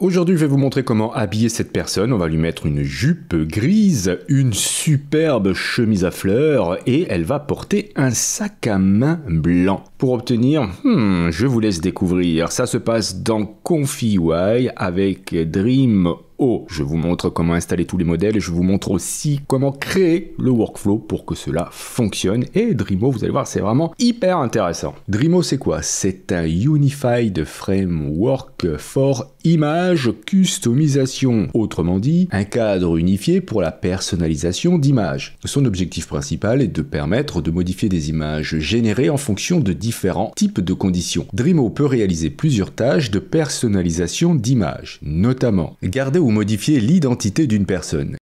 Aujourd'hui, je vais vous montrer comment habiller cette personne. On va lui mettre une jupe grise, une superbe chemise à fleurs et elle va porter un sac à main blanc. Pour obtenir, je vous laisse découvrir. Ça se passe dans ComfyUI avec Dreamo. Je vous montre comment installer tous les modèles et je vous montre aussi comment créer le workflow pour que cela fonctionne. Et Dreamo, vous allez voir, c'est vraiment hyper intéressant. Dreamo, c'est quoi? C'est un Unified Framework for Image Customisation. Autrement dit, un cadre unifié pour la personnalisation d'images. Son objectif principal est de permettre de modifier des images générées en fonction de différents types de conditions. Dreamo peut réaliser plusieurs tâches de personnalisation d'images, notamment garder ou modifier l'identité d'une personne,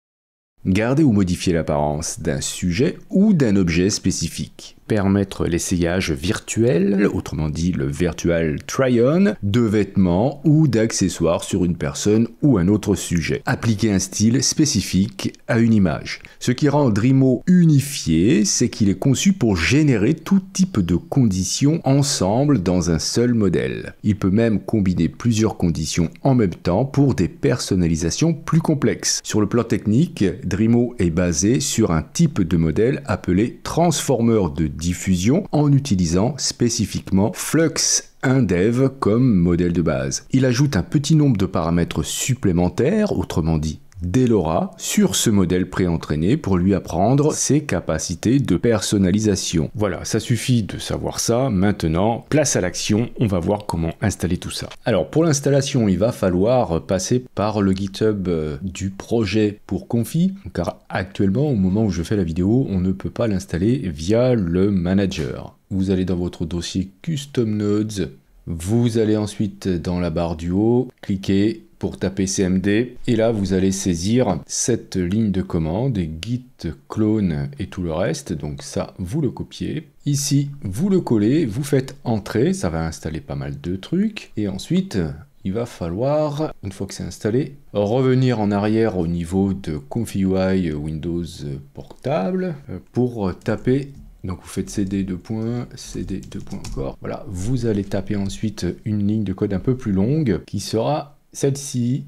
garder ou modifier l'apparence d'un sujet ou d'un objet spécifique, permettre l'essayage virtuel, autrement dit le virtual try-on, de vêtements ou d'accessoires sur une personne ou un autre sujet, appliquer un style spécifique à une image. Ce qui rend Dreamo unifié, c'est qu'il est conçu pour générer tout type de conditions ensemble dans un seul modèle. Il peut même combiner plusieurs conditions en même temps pour des personnalisations plus complexes. Sur le plan technique, Dreamo est basé sur un type de modèle appelé transformer de diffusion en utilisant spécifiquement Flux1Dev comme modèle de base. Il ajoute un petit nombre de paramètres supplémentaires, autrement dit des LoRa, sur ce modèle préentraîné pour lui apprendre ses capacités de personnalisation. Voilà, ça suffit de savoir ça. Maintenant, place à l'action, on va voir comment installer tout ça. Alors pour l'installation, il va falloir passer par le GitHub du projet pour Confi, car actuellement, au moment où je fais la vidéo, on ne peut pas l'installer via le manager. Vous allez dans votre dossier Custom Nodes, vous allez ensuite dans la barre du haut, cliquez pour taper CMD, et là vous allez saisir cette ligne de commande, git clone et tout le reste, donc ça vous le copiez. Ici vous le collez, vous faites entrer, ça va installer pas mal de trucs, et ensuite il va falloir, une fois que c'est installé, revenir en arrière au niveau de ComfyUI Windows portable pour taper. Donc vous faites cd 2 points, cd 2 points encore. Voilà, vous allez taper ensuite une ligne de code un peu plus longue qui sera celle-ci.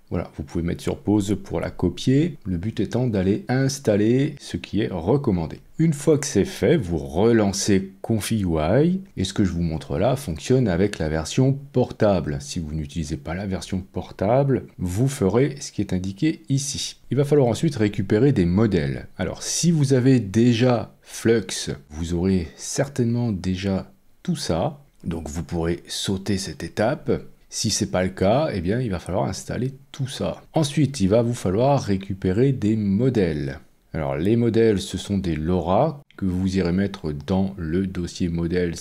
Voilà, vous pouvez mettre sur pause pour la copier. Le but étant d'aller installer ce qui est recommandé. Une fois que c'est fait, vous relancez ComfyUI et ce que je vous montre là fonctionne avec la version portable. Si vous n'utilisez pas la version portable, vous ferez ce qui est indiqué ici. Il va falloir ensuite récupérer des modèles. Alors si vous avez déjà Flux, vous aurez certainement déjà tout ça. Donc vous pourrez sauter cette étape. Si ce n'est pas le cas, eh bien, il va falloir installer tout ça. Ensuite, il va vous falloir récupérer des modèles. Alors, les modèles, ce sont des LoRa que vous irez mettre dans le dossier Models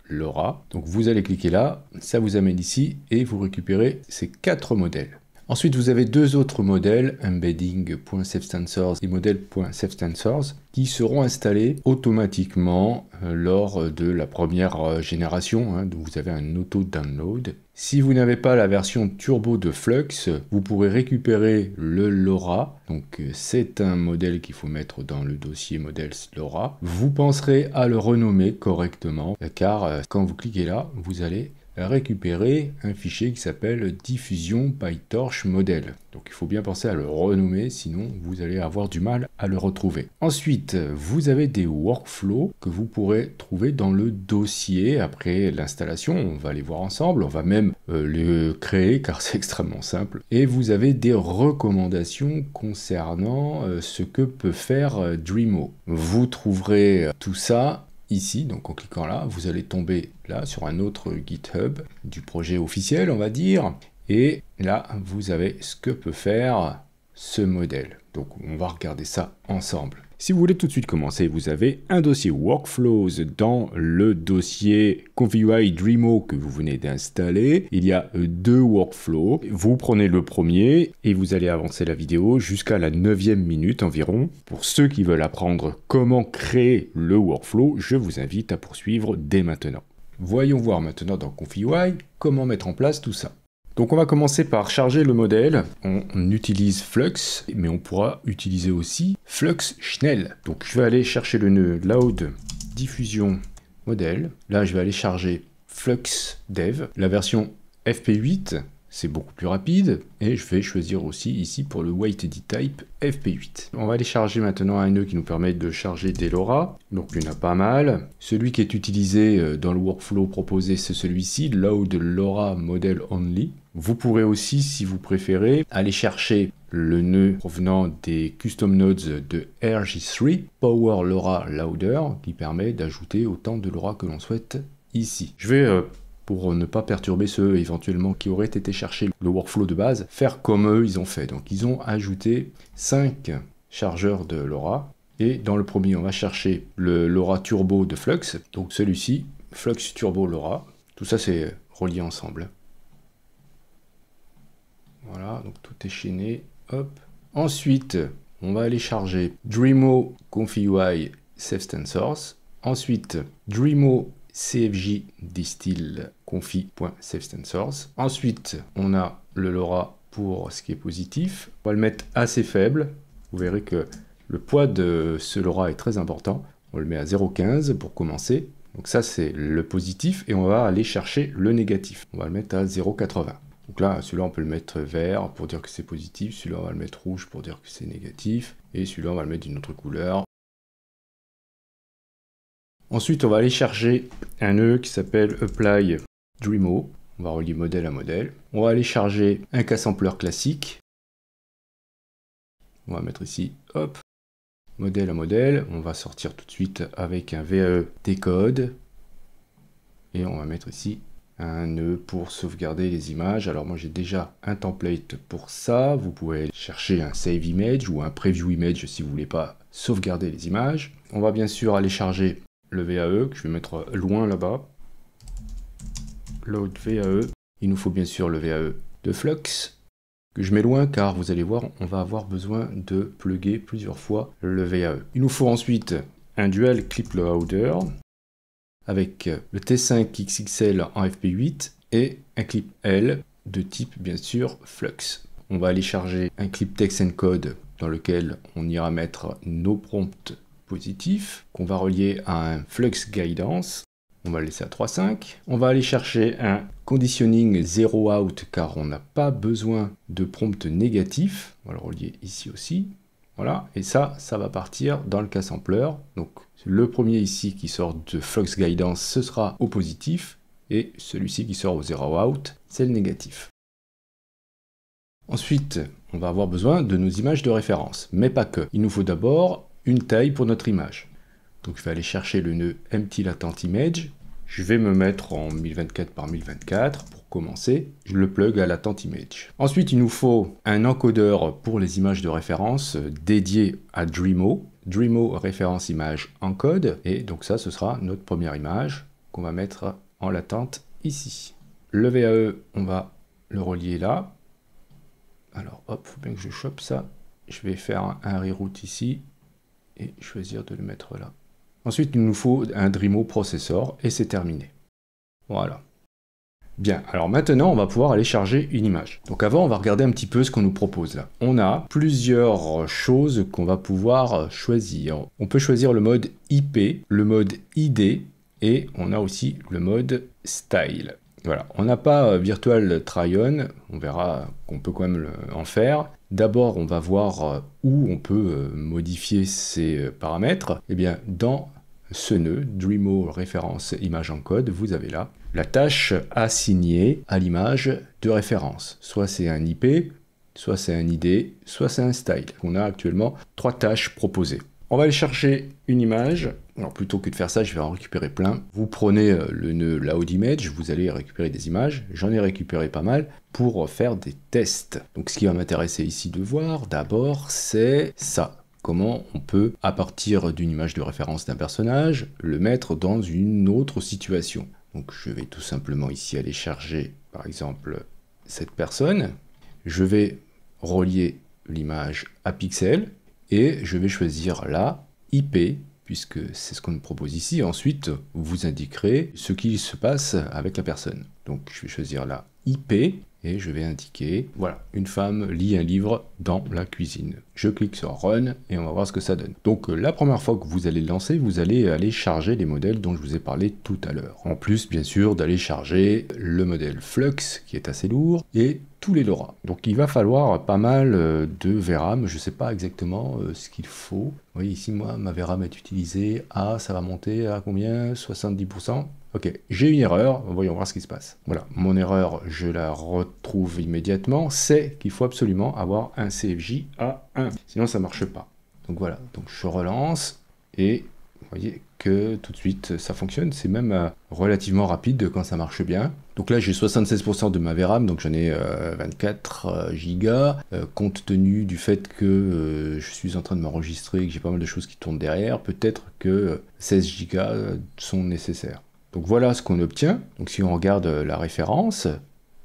LoRa. Donc, vous allez cliquer là, ça vous amène ici et vous récupérez ces 4 modèles. Ensuite, vous avez deux autres modèles, embedding.safetensors et model.safetensors, qui seront installés automatiquement lors de la première génération, donc vous avez un auto-download. Si vous n'avez pas la version turbo de Flux, vous pourrez récupérer le LoRa, donc c'est un modèle qu'il faut mettre dans le dossier Models LoRa. Vous penserez à le renommer correctement, car quand vous cliquez là, vous allez récupérer un fichier qui s'appelle diffusion PyTorch model. Donc il faut bien penser à le renommer, sinon vous allez avoir du mal à le retrouver. Ensuite, vous avez des workflows que vous pourrez trouver dans le dossier après l'installation. On va les voir ensemble, on va même le créer car c'est extrêmement simple. Et vous avez des recommandations concernant ce que peut faire Dreamo. Vous trouverez tout ça ici, donc en cliquant là, vous allez tomber là sur un autre GitHub du projet officiel, on va dire, et là, vous avez ce que peut faire ce modèle. Donc, on va regarder ça ensemble. Si vous voulez tout de suite commencer, vous avez un dossier Workflows dans le dossier ComfyUI Dreamo que vous venez d'installer. Il y a deux workflows. Vous prenez le premier et vous allez avancer la vidéo jusqu'à la 9e minute environ. Pour ceux qui veulent apprendre comment créer le workflow, je vous invite à poursuivre dès maintenant. Voyons voir maintenant dans ComfyUI comment mettre en place tout ça. Donc on va commencer par charger le modèle. On utilise Flux, mais on pourra utiliser aussi Flux Schnell. Donc je vais aller chercher le nœud Load Diffusion Modèle. Là je vais aller charger Flux Dev, la version FP8, c'est beaucoup plus rapide, et je vais choisir aussi ici pour le Weight Edit Type FP8. On va aller charger maintenant un nœud qui nous permet de charger des LoRa, donc il y en a pas mal. Celui qui est utilisé dans le workflow proposé, c'est celui-ci, Load LoRa Model Only. Vous pourrez aussi, si vous préférez, aller chercher le nœud provenant des custom nodes de RJ3, Power LoRa Loader, qui permet d'ajouter autant de LoRa que l'on souhaite ici. Je vais pour ne pas perturber ceux éventuellement qui auraient été chercher le workflow de base, faire comme eux ils ont fait. Donc ils ont ajouté 5 chargeurs de LoRa, et dans le premier on va chercher le LoRa Turbo de Flux, donc celui-ci, Flux Turbo LoRa, tout ça c'est relié ensemble. Voilà, donc tout est chaîné, hop. Ensuite, on va aller charger Dremo ConfigUI SafeStandSource, ensuite Dremo CFJ distill confi.safeStandSource. Ensuite, on a le LoRa pour ce qui est positif. On va le mettre assez faible. Vous verrez que le poids de ce LoRa est très important. On le met à 0,15 pour commencer. Donc ça, c'est le positif. Et on va aller chercher le négatif. On va le mettre à 0,80. Donc là, celui-là, on peut le mettre vert pour dire que c'est positif. Celui-là, on va le mettre rouge pour dire que c'est négatif. Et celui-là, on va le mettre d'une autre couleur. Ensuite, on va aller chercher un nœud qui s'appelle Apply Dremo. On va relier modèle à modèle. On va aller charger un K-sampler classique. On va mettre ici, hop, modèle à modèle. On va sortir tout de suite avec un VAE décode. Et on va mettre ici un nœud pour sauvegarder les images. Alors moi j'ai déjà un template pour ça. Vous pouvez chercher un Save Image ou un Preview Image si vous ne voulez pas sauvegarder les images. On va bien sûr aller charger le VAE, que je vais mettre loin là-bas. Load VAE. Il nous faut bien sûr le VAE de Flux, que je mets loin car vous allez voir, on va avoir besoin de plugger plusieurs fois le VAE. Il nous faut ensuite un Dual Clip Loader avec le T5 XXL en FP8 et un clip L de type bien sûr Flux. On va aller charger un clip Text Encode dans lequel on ira mettre nos prompts positif qu'on va relier à un Flux Guidance. On va le laisser à 3.5. On va aller chercher un Conditioning Zero Out car on n'a pas besoin de prompt négatif. On va le relier ici aussi. Voilà, et ça va partir dans le K-sampler. Donc le premier ici qui sort de Flux Guidance, ce sera au positif. Et celui-ci qui sort au Zero Out, c'est le négatif. Ensuite, on va avoir besoin de nos images de référence, mais pas que. Il nous faut d'abord une taille pour notre image. Donc je vais aller chercher le nœud Empty Latent Image. Je vais me mettre en 1024 par 1024 pour commencer. Je le plug à Latent Image. Ensuite, il nous faut un encodeur pour les images de référence dédié à Dremo. Dremo référence image encode. Et donc ça, ce sera notre première image qu'on va mettre en latente ici. Le VAE, on va le relier là. Alors hop, faut bien que je chope ça. Je vais faire un reroute ici et choisir de le mettre là. Ensuite, il nous faut un Dremo Processor et c'est terminé. Voilà. Bien, alors maintenant, on va pouvoir aller charger une image. Donc avant, on va regarder un petit peu ce qu'on nous propose là. On a plusieurs choses qu'on va pouvoir choisir. On peut choisir le mode IP, le mode ID et on a aussi le mode Style. Voilà, on n'a pas Virtual Try-On, on verra qu'on peut quand même en faire. D'abord, on va voir où on peut modifier ces paramètres. Eh bien, dans ce nœud, Dremo référence image encode, vous avez là la tâche assignée à l'image de référence. Soit c'est un IP, soit c'est un ID, soit c'est un style. On a actuellement 3 tâches proposées. On va aller chercher une image. Alors plutôt que de faire ça, je vais en récupérer plein. Vous prenez le nœud Load Image, vous allez récupérer des images. J'en ai récupéré pas mal pour faire des tests. Donc ce qui va m'intéresser ici de voir, d'abord, c'est ça. Comment on peut, à partir d'une image de référence d'un personnage, le mettre dans une autre situation. Donc je vais tout simplement ici aller charger, par exemple, cette personne. Je vais relier l'image à pixel et je vais choisir là IP puisque c'est ce qu'on nous propose ici. Ensuite, vous indiquerez ce qui se passe avec la personne. Donc, je vais choisir la IP et je vais indiquer, voilà, une femme lit un livre dans la cuisine. Je clique sur Run et on va voir ce que ça donne. Donc, la première fois que vous allez le lancer, vous allez aller charger les modèles dont je vous ai parlé tout à l'heure. En plus, bien sûr, d'aller charger le modèle Flux, qui est assez lourd, et tous les LoRa. Donc il va falloir pas mal de VRAM, je ne sais pas exactement ce qu'il faut. Vous voyez ici, moi, ma VRAM est utilisée à, ça va monter à combien? 70%. Ok, j'ai une erreur, voyons voir ce qui se passe. Voilà, mon erreur, je la retrouve immédiatement, c'est qu'il faut absolument avoir un CFJ à 1, sinon ça ne marche pas. Donc voilà, donc je relance, et vous voyez que tout de suite ça fonctionne, c'est même relativement rapide quand ça marche bien. Donc là j'ai 76% de ma VRAM, donc j'en ai 24 gigas, compte tenu du fait que je suis en train de m'enregistrer et que j'ai pas mal de choses qui tournent derrière, peut-être que 16 gigas sont nécessaires. Donc voilà ce qu'on obtient. Donc si on regarde la référence,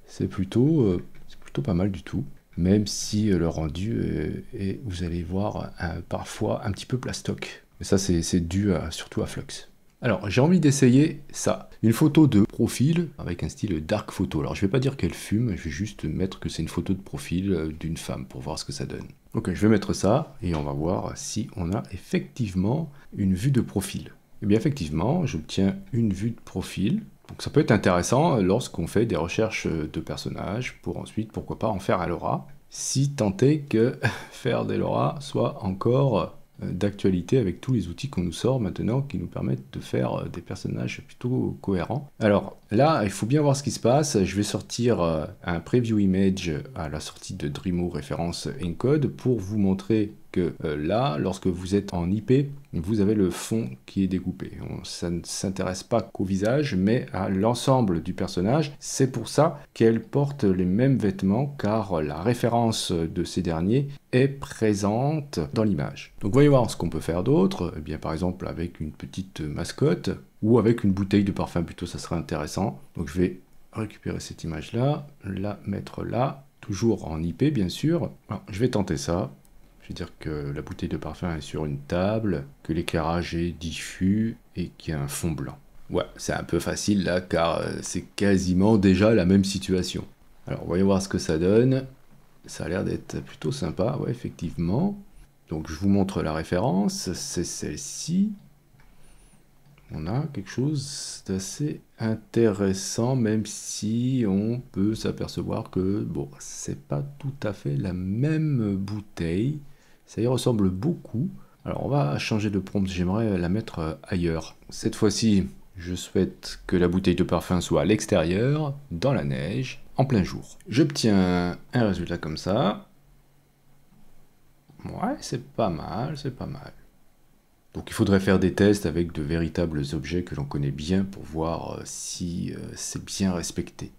c'est plutôt pas mal du tout, même si le rendu est, vous allez voir, parfois un petit peu plastoc. Mais ça, c'est dû surtout à Flux. Alors, j'ai envie d'essayer ça. Une photo de profil avec un style dark photo. Alors, je vais pas dire qu'elle fume, je vais juste mettre que c'est une photo de profil d'une femme pour voir ce que ça donne. Ok, je vais mettre ça et on va voir si on a effectivement une vue de profil. Et bien, effectivement, j'obtiens une vue de profil. Donc, ça peut être intéressant lorsqu'on fait des recherches de personnages pour ensuite, pourquoi pas, en faire un LoRa. Si tant est que faire des LoRa soit encore d'actualité avec tous les outils qu'on nous sort maintenant qui nous permettent de faire des personnages plutôt cohérents. Alors là, il faut bien voir ce qui se passe. Je vais sortir un preview image à la sortie de Dreamo référence encode pour vous montrer que là, lorsque vous êtes en IP, vous avez le fond qui est découpé. Ça ne s'intéresse pas qu'au visage, mais à l'ensemble du personnage. C'est pour ça qu'elle porte les mêmes vêtements, car la référence de ces derniers est présente dans l'image. Donc voyons voir ce qu'on peut faire d'autre. Eh bien, par exemple, avec une petite mascotte, ou avec une bouteille de parfum, plutôt, ça serait intéressant. Donc je vais récupérer cette image-là, la mettre là, toujours en IP, bien sûr. Alors, je vais tenter ça. Je vais dire que la bouteille de parfum est sur une table, que l'éclairage est diffus et qu'il y a un fond blanc. Ouais, c'est un peu facile là, car c'est quasiment déjà la même situation. Alors, voyons voir ce que ça donne. Ça a l'air d'être plutôt sympa, ouais, effectivement. Donc, je vous montre la référence, c'est celle-ci. On a quelque chose d'assez intéressant, même si on peut s'apercevoir que, bon, c'est pas tout à fait la même bouteille. Ça y ressemble beaucoup. Alors on va changer de prompt, j'aimerais la mettre ailleurs. Cette fois-ci, je souhaite que la bouteille de parfum soit à l'extérieur, dans la neige, en plein jour. J'obtiens un résultat comme ça. Ouais, c'est pas mal, c'est pas mal. Donc il faudrait faire des tests avec de véritables objets que l'on connaît bien pour voir si c'est bien respecté.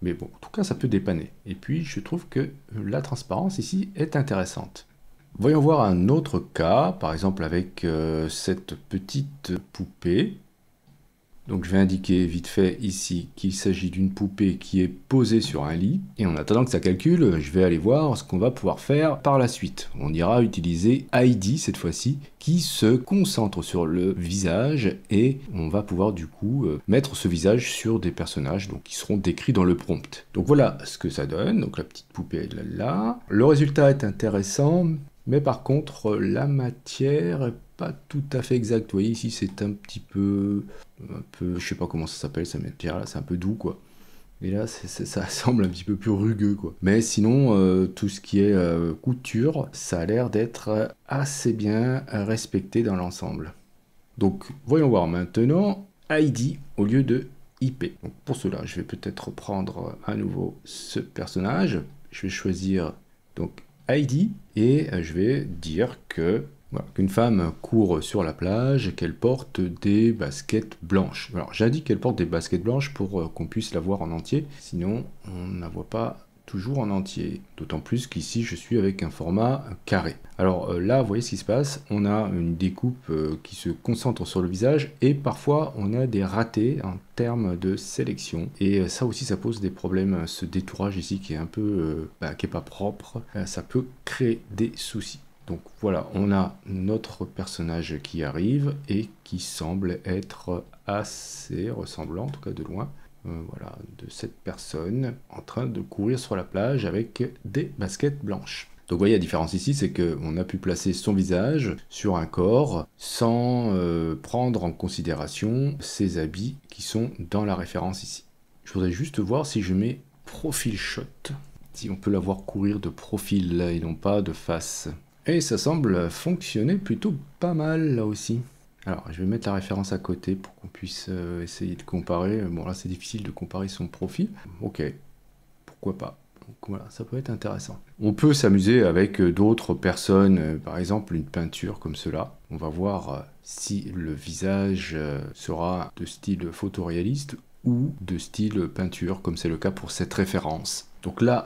Mais bon, en tout cas, ça peut dépanner. Et puis, je trouve que la transparence ici est intéressante. Voyons voir un autre cas, par exemple avec cette petite poupée. Donc je vais indiquer vite fait ici qu'il s'agit d'une poupée qui est posée sur un lit. Et en attendant que ça calcule, je vais aller voir ce qu'on va pouvoir faire par la suite. On ira utiliser ID cette fois-ci, qui se concentre sur le visage et on va pouvoir du coup mettre ce visage sur des personnages donc, qui seront décrits dans le prompt. Donc voilà ce que ça donne. Donc la petite poupée est là. Le résultat est intéressant, mais par contre la matière est pas tout à fait exact. Vous voyez ici c'est un peu, je sais pas comment ça s'appelle, ça matière là, c'est un peu doux quoi. Et là ça semble un petit peu plus rugueux quoi. Mais sinon tout ce qui est couture, ça a l'air d'être assez bien respecté dans l'ensemble. Donc voyons voir maintenant ID au lieu de IP. Donc pour cela, je vais peut-être prendre à nouveau ce personnage. Je vais choisir donc ID et je vais dire que voilà, qu'une femme court sur la plage et qu'elle porte des baskets blanches. Alors j'indique qu'elle porte des baskets blanches pour qu'on puisse la voir en entier, sinon on ne la voit pas toujours en entier. D'autant plus qu'ici je suis avec un format carré. Alors là, vous voyez ce qui se passe, on a une découpe qui se concentre sur le visage et parfois on a des ratés en termes de sélection. Et ça aussi ça pose des problèmes, ce détourage ici qui est un peu, qui est pas propre, ça peut créer des soucis. Donc voilà, on a notre personnage qui arrive et qui semble être assez ressemblant, en tout cas de loin, voilà, de cette personne en train de courir sur la plage avec des baskets blanches. Donc vous voyez la différence ici, c'est qu'on a pu placer son visage sur un corps sans prendre en considération ses habits qui sont dans la référence ici. Je voudrais juste voir si je mets profil shot, si on peut la voir courir de profil et non pas de face. Et ça semble fonctionner plutôt pas mal là aussi. Alors, je vais mettre la référence à côté pour qu'on puisse essayer de comparer. Bon, là, c'est difficile de comparer son profil. Ok, pourquoi pas. Donc voilà, ça peut être intéressant. On peut s'amuser avec d'autres personnes, par exemple une peinture comme cela. On va voir si le visage sera de style photoréaliste ou de style peinture, comme c'est le cas pour cette référence. Donc là,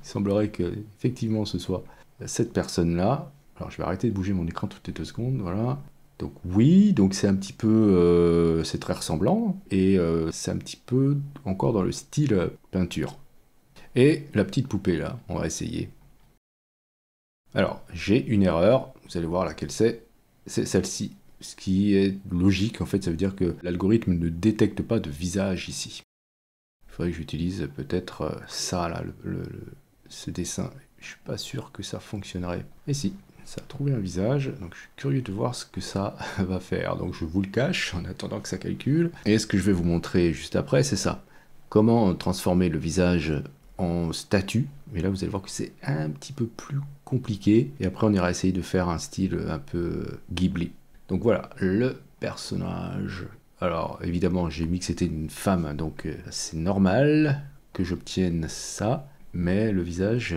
il semblerait que effectivement ce soit cette personne-là. Alors je vais arrêter de bouger mon écran toutes les 2 secondes, voilà. Donc oui, donc c'est un petit peu, c'est très ressemblant, et c'est un petit peu encore dans le style peinture. Et la petite poupée là, on va essayer. Alors, j'ai une erreur, vous allez voir laquelle c'est celle-ci. Ce qui est logique, en fait, ça veut dire que l'algorithme ne détecte pas de visage ici. Il faudrait que j'utilise peut-être ça là, ce dessin. Je suis pas sûr que ça fonctionnerait. Et si, ça a trouvé un visage, donc je suis curieux de voir ce que ça va faire. Donc je vous le cache en attendant que ça calcule. Et ce que je vais vous montrer juste après, c'est ça. Comment transformer le visage en statue. Mais là, vous allez voir que c'est un petit peu plus compliqué. Et après, on ira essayer de faire un style un peu Ghibli. Donc voilà, le personnage. Alors, évidemment, j'ai mis que c'était une femme, donc c'est normal que j'obtienne ça. Mais le visage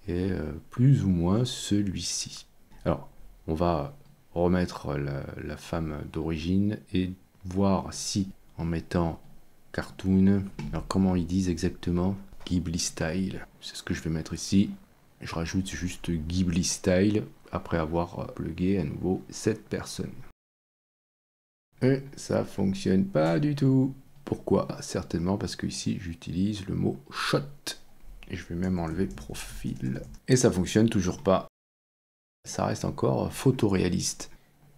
est plus ou moins celui-ci. Alors, on va remettre la femme d'origine et voir si, en mettant cartoon, alors comment ils disent exactement, Ghibli style, c'est ce que je vais mettre ici. Je rajoute juste Ghibli style après avoir plugué à nouveau cette personne. Et ça fonctionne pas du tout. Pourquoi? Certainement parce que ici j'utilise le mot shot. Et je vais même enlever profil. Et ça fonctionne toujours pas. Ça reste encore photoréaliste.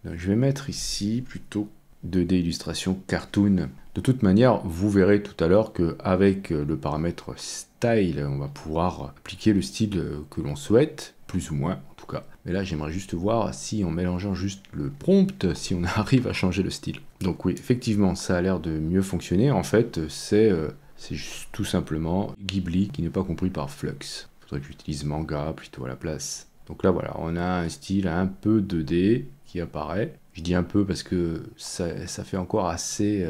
Donc je vais mettre ici plutôt 2D illustration cartoon. De toute manière, vous verrez tout à l'heure qu'avec le paramètre style, on va pouvoir appliquer le style que l'on souhaite, plus ou moins en tout cas. Mais là, j'aimerais juste voir si en mélangeant juste le prompt, si on arrive à changer le style. Donc oui, effectivement, ça a l'air de mieux fonctionner. En fait, c'est juste tout simplement Ghibli qui n'est pas compris par Flux. Il faudrait que j'utilise manga plutôt à la place. Donc là, voilà, on a un style un peu 2D qui apparaît. Je dis un peu parce que ça fait encore assez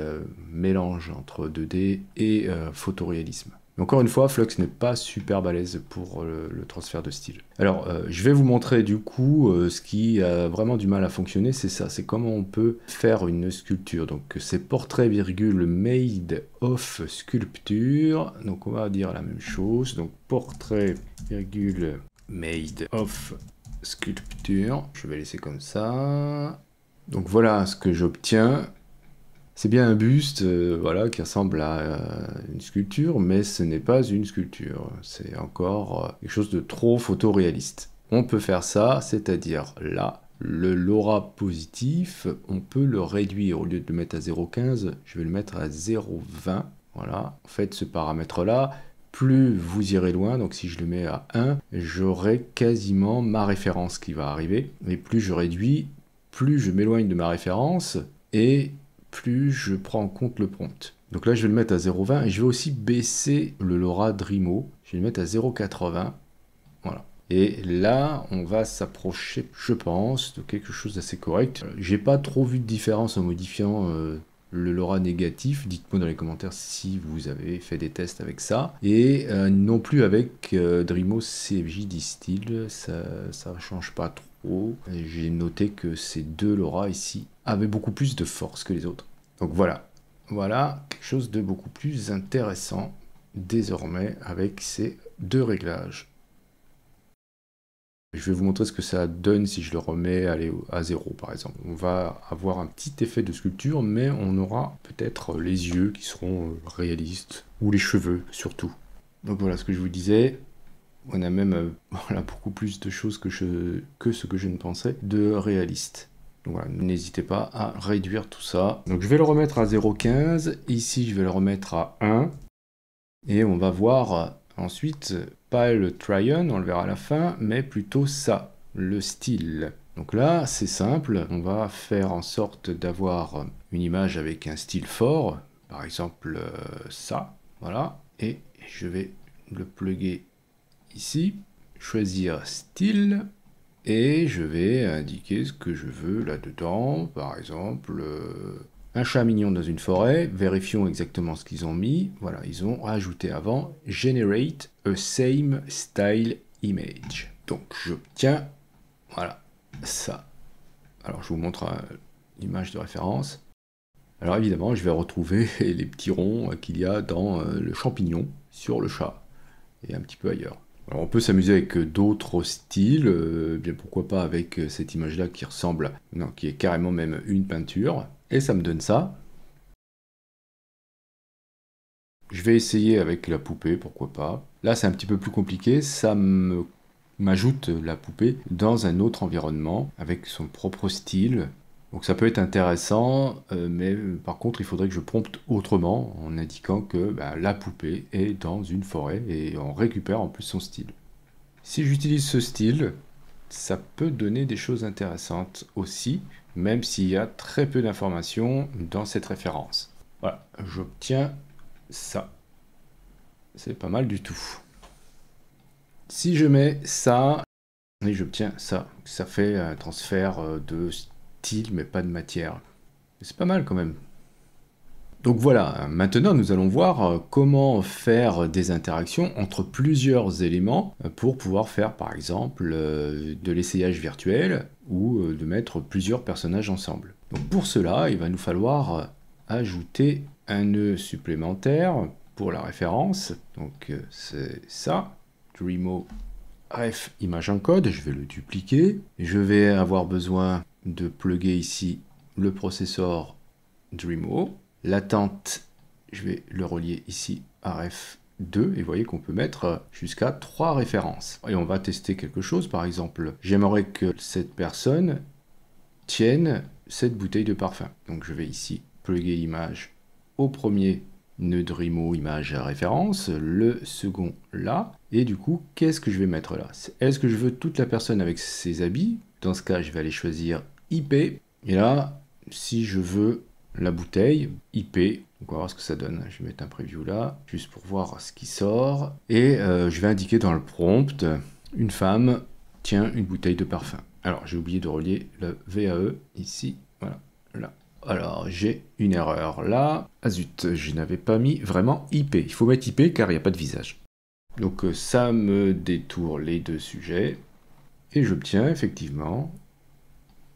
mélange entre 2D et photoréalisme. Mais encore une fois, Flux n'est pas super balèze pour le transfert de style. Alors, je vais vous montrer du coup ce qui a vraiment du mal à fonctionner, c'est ça, c'est comment on peut faire une sculpture. Donc c'est portrait virgule made of sculpture. Donc on va dire la même chose. Donc portrait virgule made of sculpture. Je vais laisser comme ça. Donc voilà ce que j'obtiens. C'est bien un buste voilà, qui ressemble à une sculpture, mais ce n'est pas une sculpture. C'est encore quelque chose de trop photoréaliste. On peut faire ça, c'est-à-dire là, le LoRa positif, on peut le réduire. Au lieu de le mettre à 0,15, je vais le mettre à 0,20. Voilà, en fait, ce paramètre-là, plus vous irez loin, donc si je le mets à 1, j'aurai quasiment ma référence qui va arriver. Et plus je réduis, plus je m'éloigne de ma référence, et plus je prends en compte le prompt. Donc là, je vais le mettre à 0,20 et je vais aussi baisser le LoRa Drimo. Je vais le mettre à 0,80. Voilà. Et là, on va s'approcher, je pense, de quelque chose d'assez correct. J'ai pas trop vu de différence en modifiant le LoRa négatif. Dites-moi dans les commentaires si vous avez fait des tests avec ça. Et non plus avec Drimo CFJ Distill. Ça change pas trop. J'ai noté que ces deux LoRa ici avaient beaucoup plus de force que les autres. Donc voilà. Voilà quelque chose de beaucoup plus intéressant désormais avec ces deux réglages. Je vais vous montrer ce que ça donne si je le remets à 0 par exemple. On va avoir un petit effet de sculpture, mais on aura peut-être les yeux qui seront réalistes, ou les cheveux surtout. Donc voilà ce que je vous disais. On a même voilà, beaucoup plus de choses que ce que je ne pensais de réaliste. Donc voilà, n'hésitez pas à réduire tout ça. Donc je vais le remettre à 0,15. Ici, je vais le remettre à 1. Et on va voir ensuite, pas le try-on, on le verra à la fin, mais plutôt ça, le style. Donc là, c'est simple, on va faire en sorte d'avoir une image avec un style fort, par exemple ça, voilà, et je vais le plugger ici, choisir style, et je vais indiquer ce que je veux là-dedans, par exemple un chat mignon dans une forêt, vérifions exactement ce qu'ils ont mis, voilà, ils ont rajouté avant Generate a same style image. Donc j'obtiens, voilà, ça. Alors je vous montre l'image de référence. Alors évidemment, je vais retrouver les petits ronds qu'il y a dans le champignon sur le chat, et un petit peu ailleurs. Alors on peut s'amuser avec d'autres styles, bien pourquoi pas avec cette image-là qui ressemble, non, qui est carrément même une peinture, et ça me donne ça. Je vais essayer avec la poupée, pourquoi pas. Là c'est un petit peu plus compliqué, ça m'ajoute la poupée dans un autre environnement, avec son propre style. Donc ça peut être intéressant, mais par contre il faudrait que je prompte autrement, en indiquant que la poupée est dans une forêt, et on récupère en plus son style. Si j'utilise ce style, ça peut donner des choses intéressantes aussi, même s'il y a très peu d'informations dans cette référence. Voilà, j'obtiens ça. C'est pas mal du tout. Si je mets ça, et j'obtiens ça. Ça fait un transfert de style, mais pas de matière. C'est pas mal quand même. Donc voilà, maintenant nous allons voir comment faire des interactions entre plusieurs éléments pour pouvoir faire par exemple de l'essayage virtuel ou de mettre plusieurs personnages ensemble. Donc pour cela, il va nous falloir ajouter un nœud supplémentaire pour la référence. Donc c'est ça, Dreamo ref image encode, je vais le dupliquer. Je vais avoir besoin de plugger ici le processeur Dreamo. L'attente, je vais le relier ici à ref2, et vous voyez qu'on peut mettre jusqu'à 3 références. Et on va tester quelque chose, par exemple, j'aimerais que cette personne tienne cette bouteille de parfum. Donc je vais ici plugger image au premier nœud Dreamo image à référence, le second là, et du coup, qu'est-ce que je vais mettre là? Est-ce que je veux toute la personne avec ses habits? Dans ce cas, je vais aller choisir IP, et là, si je veux la bouteille, IP, donc on va voir ce que ça donne. Je vais mettre un preview là, juste pour voir ce qui sort. Et je vais indiquer dans le prompt, une femme tient une bouteille de parfum. Alors j'ai oublié de relier le VAE ici, voilà, là. Alors j'ai une erreur là. Ah zut, je n'avais pas mis vraiment IP. Il faut mettre IP car il n'y a pas de visage. Donc ça me détourne les deux sujets. Et j'obtiens effectivement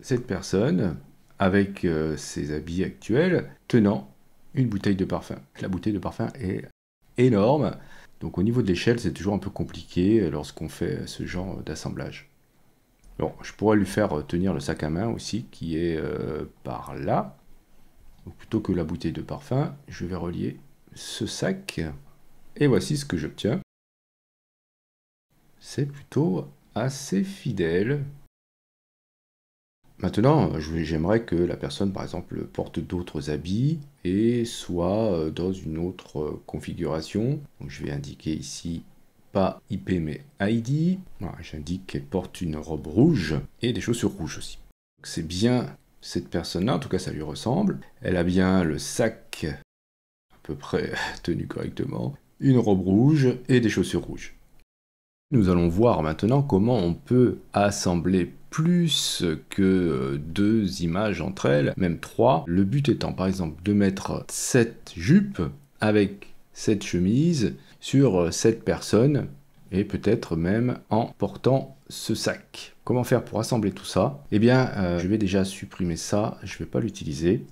cette personne avec ses habits actuels, tenant une bouteille de parfum. La bouteille de parfum est énorme, donc au niveau de l'échelle, c'est toujours un peu compliqué lorsqu'on fait ce genre d'assemblage. Bon, je pourrais lui faire tenir le sac à main aussi, qui est par là. Donc, plutôt que la bouteille de parfum, je vais relier ce sac, et voici ce que j'obtiens. C'est plutôt assez fidèle. Maintenant, j'aimerais que la personne, par exemple, porte d'autres habits et soit dans une autre configuration. Donc, je vais indiquer ici, pas IP, mais ID. Voilà, j'indique qu'elle porte une robe rouge et des chaussures rouges aussi. C'est bien cette personne-là, en tout cas ça lui ressemble. Elle a bien le sac à peu près tenu correctement, une robe rouge et des chaussures rouges. Nous allons voir maintenant comment on peut assembler plus que 2 images entre elles, même 3. Le but étant par exemple de mettre cette jupe avec cette chemise sur cette personne et peut-être même en portant ce sac. Comment faire pour assembler tout ça? Eh bien, je vais déjà supprimer ça, je ne vais pas l'utiliser.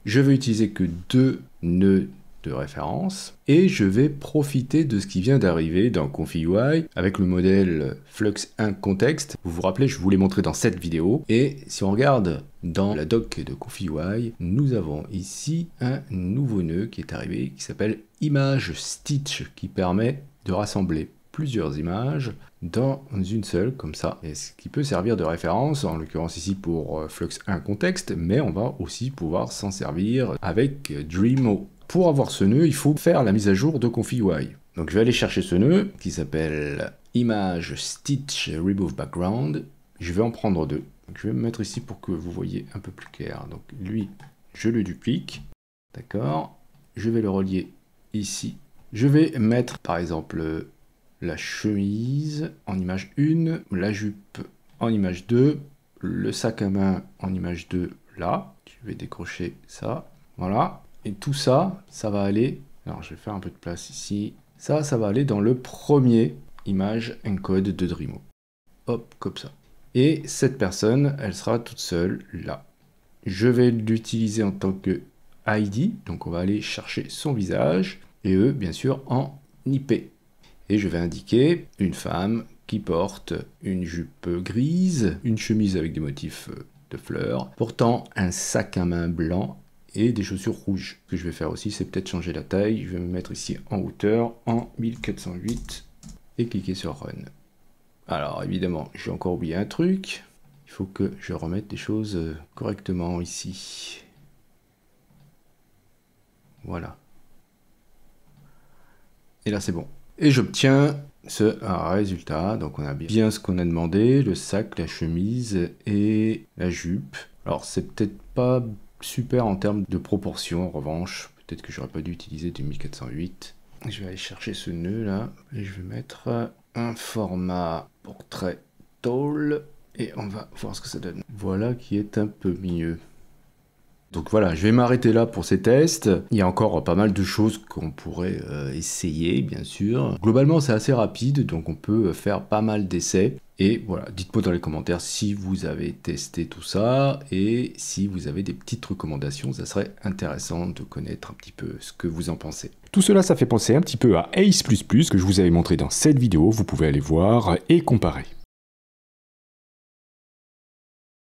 Je vais utiliser que 2 nœuds de référence et je vais profiter de ce qui vient d'arriver dans ConfigUI avec le modèle Flux1Context. Vous vous rappelez, je vous l'ai montré dans cette vidéo. Et si on regarde dans la doc de ConfigUI, nous avons ici un nouveau nœud qui est arrivé qui s'appelle ImageStitch qui permet de rassembler plusieurs images dans une seule, comme ça, et ce qui peut servir de référence, en l'occurrence ici pour Flux 1 contexte, mais on va aussi pouvoir s'en servir avec Dreamo. Pour avoir ce nœud, il faut faire la mise à jour de ConfigUI. Donc je vais aller chercher ce nœud, qui s'appelle Image Stitch Remove Background. Je vais en prendre deux. Donc, je vais me mettre ici pour que vous voyez un peu plus clair. Donc lui, je le duplique, d'accord. Je vais le relier ici. Je vais mettre par exemple la chemise en image 1, la jupe en image 2, le sac à main en image 2 là. Je vais décrocher ça, voilà. Et tout ça, ça va aller, alors je vais faire un peu de place ici. Ça va aller dans le premier image encode de Dreamo. Hop, comme ça. Et cette personne, elle sera toute seule là. Je vais l'utiliser en tant que ID, donc on va aller chercher son visage, et eux, bien sûr, en IP. Et je vais indiquer une femme qui porte une jupe grise, une chemise avec des motifs de fleurs, portant un sac à main blanc et des chaussures rouges. Ce que je vais faire aussi, c'est peut-être changer la taille. Je vais me mettre ici en hauteur, en 1408, et cliquer sur Run. Alors évidemment, j'ai encore oublié un truc. Il faut que je remette des choses correctement ici. Voilà. Et là c'est bon. Et j'obtiens ce résultat. Donc on a bien ce qu'on a demandé, le sac, la chemise et la jupe. Alors c'est peut-être pas super en termes de proportion en revanche. Peut-être que j'aurais pas dû utiliser du 1408. Je vais aller chercher ce nœud là. Et je vais mettre un format portrait tall. Et on va voir ce que ça donne. Voilà qui est un peu mieux. Donc voilà, je vais m'arrêter là pour ces tests. Il y a encore pas mal de choses qu'on pourrait essayer, bien sûr. Globalement, c'est assez rapide, donc on peut faire pas mal d'essais. Et voilà, dites-moi dans les commentaires si vous avez testé tout ça et si vous avez des petites recommandations. Ça serait intéressant de connaître un petit peu ce que vous en pensez. Tout cela, ça fait penser un petit peu à Ace++, que je vous avais montré dans cette vidéo. Vous pouvez aller voir et comparer.